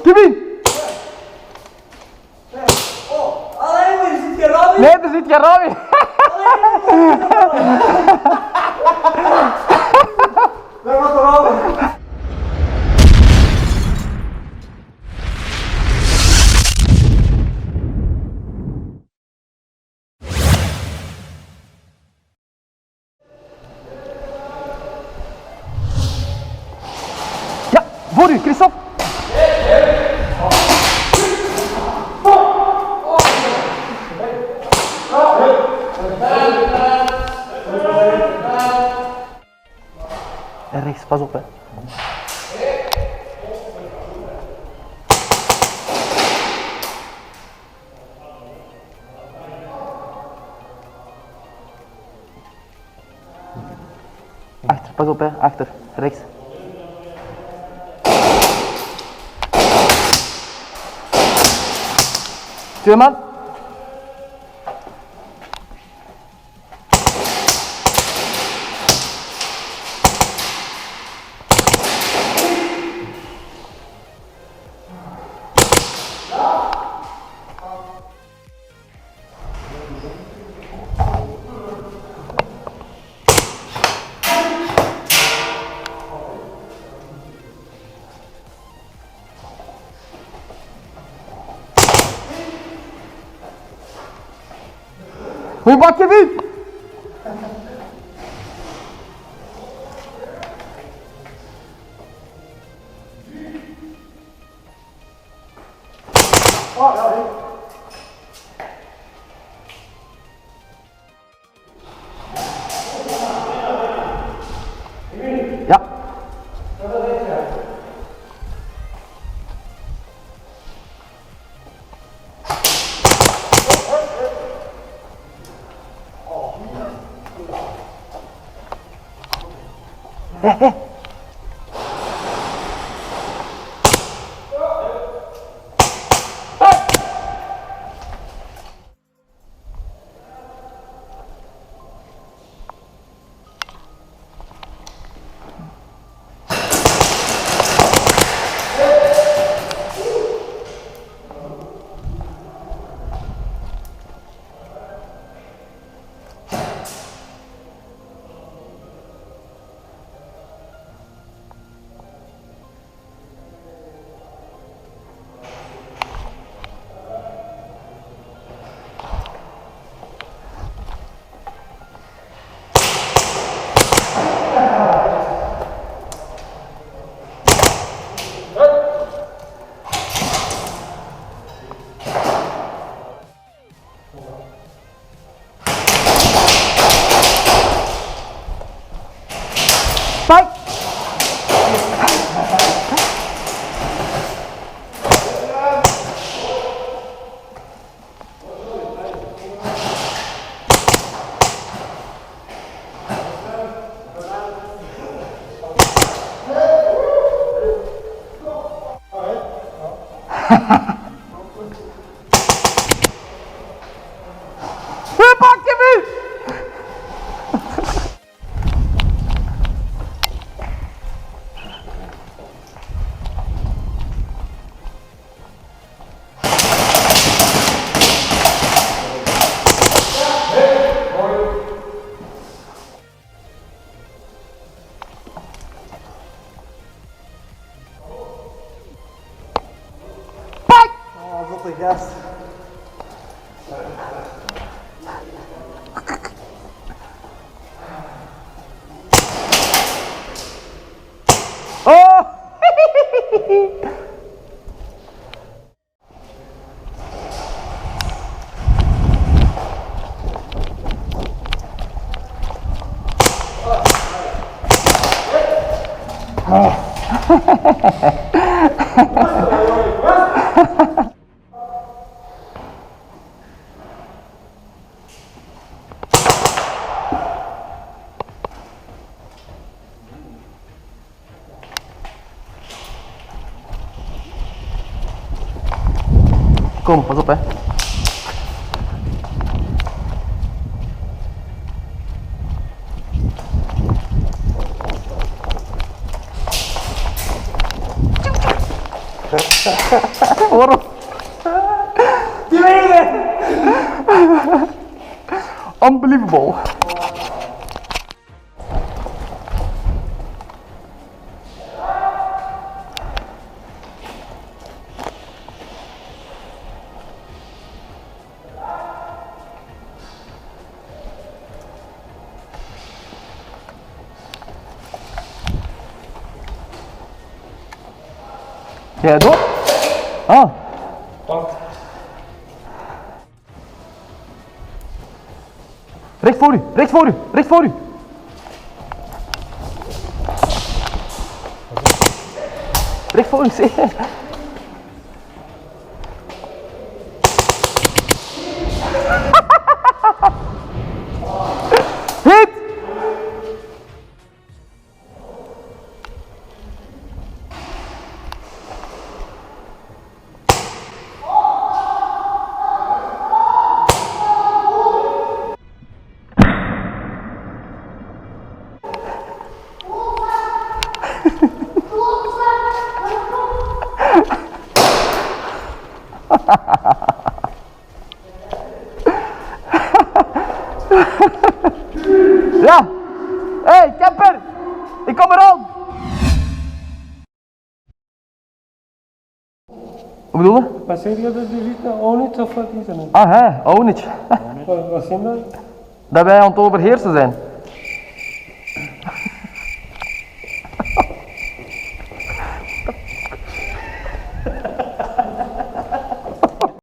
Gibi! Ne det sitter Ravi? Ja, voor u, Christophe. En rechts, pas op hè. Achter, pas op hè, achter, rechts. Twee man. Hoe bak je niet? Ja. Bye. Pak je me! Zotte gast. Oh! Kom, pas op hè. Waarom? Unbelievable. Ja, door? Ah. Recht voor u, recht voor u, recht voor u. Recht voor u, zie je. Hit! Ja! Hey, camper! Ik kom eraan! Wat bedoel je? Maar zeg je dat die ziet naar Onits of wat is dat? Ah, hè, Onich. Wat zijn dat? Dat wij aan het overheersen zijn.